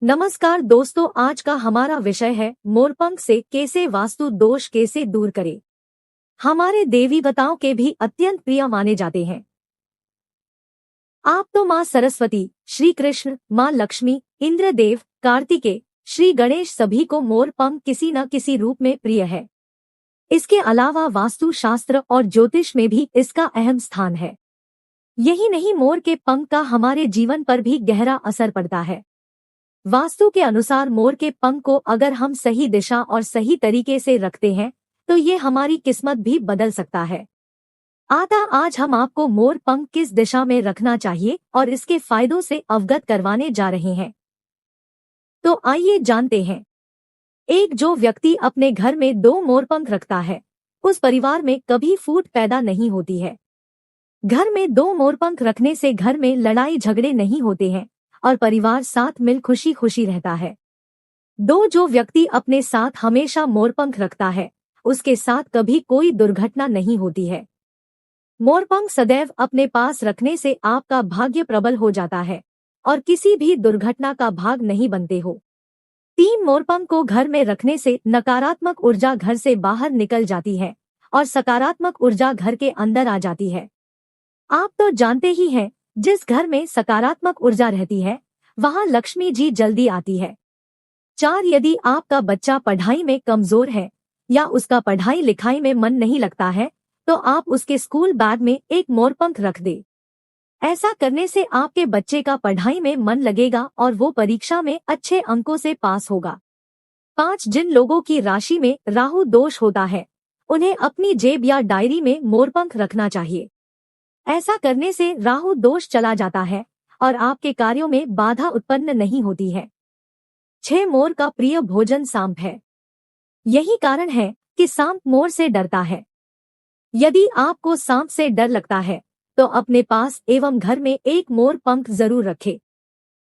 नमस्कार दोस्तों, आज का हमारा विषय है मोरपंख से कैसे वास्तु दोष कैसे दूर करें। हमारे देवी देवताओं के भी अत्यंत प्रिय माने जाते हैं। आप तो माँ सरस्वती, श्री कृष्ण, माँ लक्ष्मी, इंद्रदेव, कार्तिकेय, श्री गणेश सभी को मोरपंख किसी न किसी रूप में प्रिय है। इसके अलावा वास्तु शास्त्र और ज्योतिष में भी इसका अहम स्थान है। यही नहीं, मोर के पंख का हमारे जीवन पर भी गहरा असर पड़ता है। वास्तु के अनुसार मोर के पंख को अगर हम सही दिशा और सही तरीके से रखते हैं तो ये हमारी किस्मत भी बदल सकता है। आज हम आपको मोर पंख किस दिशा में रखना चाहिए और इसके फायदों से अवगत करवाने जा रहे हैं। तो आइए जानते हैं। जो व्यक्ति अपने घर में 2 मोरपंख रखता है, उस परिवार में कभी फूट पैदा नहीं होती है। घर में 2 मोरपंख रखने से घर में लड़ाई झगड़े नहीं होते हैं और परिवार साथ मिल खुशी खुशी रहता है। जो व्यक्ति अपने साथ हमेशा मोरपंख रखता है, उसके साथ कभी कोई दुर्घटना नहीं होती है। मोरपंख सदैव अपने पास रखने से आपका भाग्य प्रबल हो जाता है और किसी भी दुर्घटना का भाग नहीं बनते हो। 3 मोरपंख को घर में रखने से नकारात्मक ऊर्जा घर से बाहर निकल जाती है और सकारात्मक ऊर्जा घर के अंदर आ जाती है। आप तो जानते ही हैं, जिस घर में सकारात्मक ऊर्जा रहती है वहां लक्ष्मी जी जल्दी आती है। 4 यदि आपका बच्चा पढ़ाई में कमजोर है या उसका पढ़ाई लिखाई में मन नहीं लगता है तो आप उसके स्कूल बैग में एक मोरपंख रख दे। ऐसा करने से आपके बच्चे का पढ़ाई में मन लगेगा और वो परीक्षा में अच्छे अंकों से पास होगा। 5 जिन लोगों की राशि में राहु दोष होता है, उन्हें अपनी जेब या डायरी में मोरपंख रखना चाहिए। ऐसा करने से राहु दोष चला जाता है और आपके कार्यों में बाधा उत्पन्न नहीं होती है। 6 मोर का प्रिय भोजन सांप है। यही कारण है कि सांप मोर से डरता है। यदि आपको सांप से डर लगता है तो अपने पास एवं घर में एक मोर पंख जरूर रखें।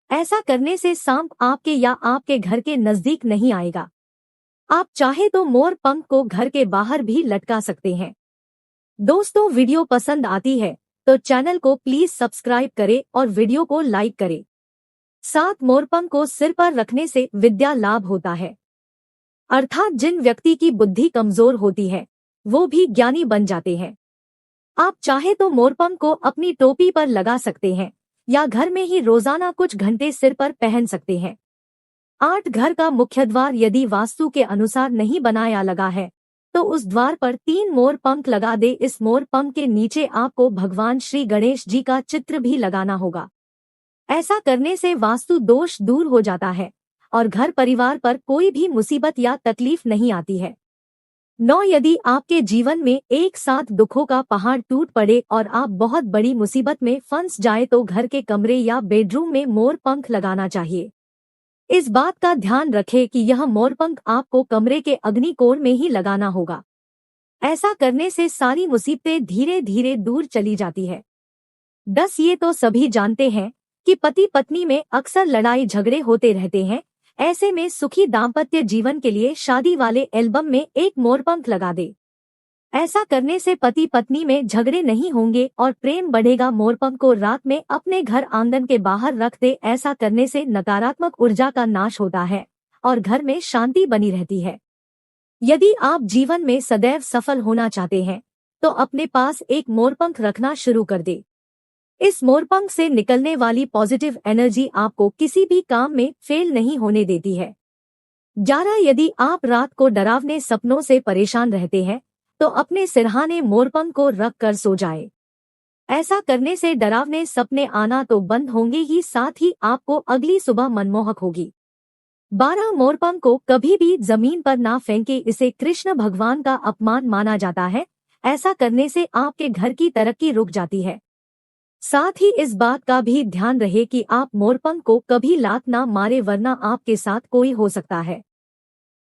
ऐसा करने से सांप आपके या आपके घर के नजदीक नहीं आएगा। आप चाहे तो मोर पंख को घर के बाहर भी लटका सकते हैं। दोस्तों, वीडियो पसंद आती है तो चैनल को प्लीज सब्सक्राइब करें और वीडियो को लाइक करें। 7 मोरपंख को सिर पर रखने से विद्या लाभ होता है। अर्थात जिन व्यक्ति की बुद्धि कमजोर होती है वो भी ज्ञानी बन जाते हैं। आप चाहे तो मोरपंख को अपनी टोपी पर लगा सकते हैं या घर में ही रोजाना कुछ घंटे सिर पर पहन सकते हैं। 8 घर का मुख्य द्वार यदि वास्तु के अनुसार नहीं बनाया लगा है तो उस द्वार पर 3 मोर पंख लगा दे। इस मोर पंख के नीचे आपको भगवान श्री गणेश जी का चित्र भी लगाना होगा। ऐसा करने से वास्तु दोष दूर हो जाता है और घर परिवार पर कोई भी मुसीबत या तकलीफ नहीं आती है। 9 यदि आपके जीवन में एक साथ दुखों का पहाड़ टूट पड़े और आप बहुत बड़ी मुसीबत में फंस जाए तो घर के कमरे या बेडरूम में मोर पंख लगाना चाहिए। इस बात का ध्यान रखें कि यह मोरपंख आपको कमरे के अग्निकोण में ही लगाना होगा। ऐसा करने से सारी मुसीबतें धीरे धीरे दूर चली जाती है। 10 ये तो सभी जानते हैं कि पति पत्नी में अक्सर लड़ाई झगड़े होते रहते हैं। ऐसे में सुखी दाम्पत्य जीवन के लिए शादी वाले एल्बम में एक मोरपंख लगा दे। ऐसा करने से पति पत्नी में झगड़े नहीं होंगे और प्रेम बढ़ेगा। मोरपंख को रात में अपने घर आंगन के बाहर रख दे। ऐसा करने से नकारात्मक ऊर्जा का नाश होता है और घर में शांति बनी रहती है। यदि आप जीवन में सदैव सफल होना चाहते हैं तो अपने पास एक मोरपंख रखना शुरू कर दे। इस मोरपंख से निकलने वाली पॉजिटिव एनर्जी आपको किसी भी काम में फेल नहीं होने देती है। 11 यदि आप रात को डरावने सपनों से परेशान रहते हैं तो अपने सिरहाने मोरपंख को रख कर सो जाए। ऐसा करने से डरावने सपने आना तो बंद होंगे ही, साथ ही आपको अगली सुबह मनमोहक होगी। 12 मोरपंख को कभी भी जमीन पर ना फेंके, इसे कृष्ण भगवान का अपमान माना जाता है। ऐसा करने से आपके घर की तरक्की रुक जाती है। साथ ही इस बात का भी ध्यान रहे कि आप मोरपंख को कभी लात ना मारे, वरना आपके साथ कोई हो सकता है।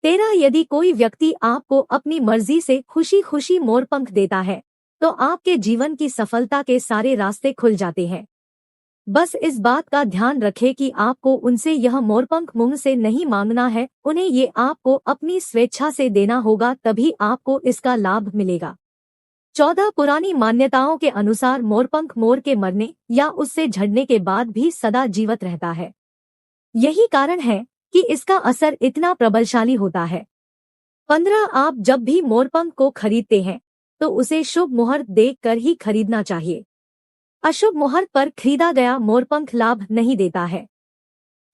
13 यदि कोई व्यक्ति आपको अपनी मर्जी से खुशी खुशी मोरपंख देता है तो आपके जीवन की सफलता के सारे रास्ते खुल जाते हैं। बस इस बात का ध्यान रखें कि आपको उनसे यह मोरपंख मुंह से नहीं मांगना है, उन्हें ये आपको अपनी स्वेच्छा से देना होगा, तभी आपको इसका लाभ मिलेगा। 14 पुरानी मान्यताओं के अनुसार मोरपंख मोर के मरने या उससे झड़ने के बाद भी सदा जीवित रहता है। यही कारण है कि इसका असर इतना प्रबलशाली होता है। 15 आप जब भी मोरपंख को खरीदते हैं तो उसे शुभ मुहूर्त देखकर ही खरीदना चाहिए। अशुभ मुहूर्त पर खरीदा गया मोरपंख लाभ नहीं देता है।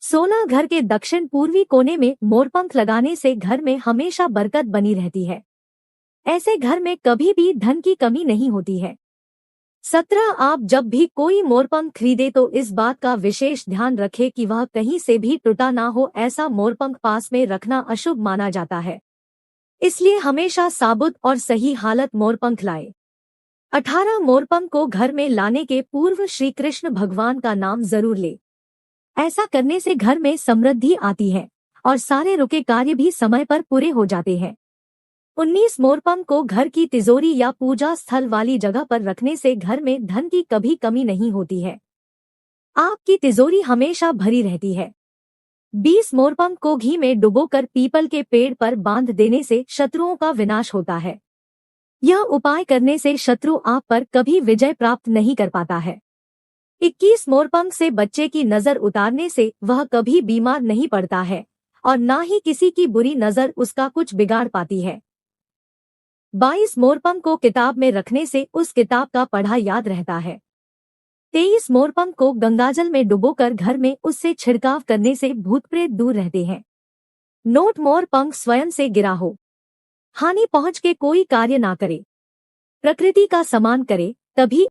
16 घर के दक्षिण पूर्वी कोने में मोरपंख लगाने से घर में हमेशा बरकत बनी रहती है। ऐसे घर में कभी भी धन की कमी नहीं होती है। 17 आप जब भी कोई मोरपंख खरीदे तो इस बात का विशेष ध्यान रखें कि वह कहीं से भी टूटा ना हो। ऐसा मोरपंख पास में रखना अशुभ माना जाता है, इसलिए हमेशा साबुत और सही हालत मोरपंख लाए। 18 मोरपंख को घर में लाने के पूर्व श्री कृष्ण भगवान का नाम जरूर ले। ऐसा करने से घर में समृद्धि आती है और सारे रुके कार्य भी समय पर पूरे हो जाते हैं। 19 मोरपंख को घर की तिजोरी या पूजा स्थल वाली जगह पर रखने से घर में धन की कभी कमी नहीं होती है। आपकी तिजोरी हमेशा भरी रहती है। 20 मोरपंख को घी में डुबोकर पीपल के पेड़ पर बांध देने से शत्रुओं का विनाश होता है। यह उपाय करने से शत्रु आप पर कभी विजय प्राप्त नहीं कर पाता है। 21 मोरपंख से बच्चे की नजर उतारने से वह कभी बीमार नहीं पड़ता है और ना ही किसी की बुरी नजर उसका कुछ बिगाड़ पाती है। 22 मोरपंख को किताब में रखने से उस किताब का पढ़ा याद रहता है। 23 मोरपंख को गंगाजल में डुबोकर घर में उससे छिड़काव करने से भूत प्रेत दूर रहते हैं। नोट मोरपंख स्वयं से गिरा हो, हानि पहुंच के कोई कार्य ना करे, प्रकृति का सम्मान करे, तभी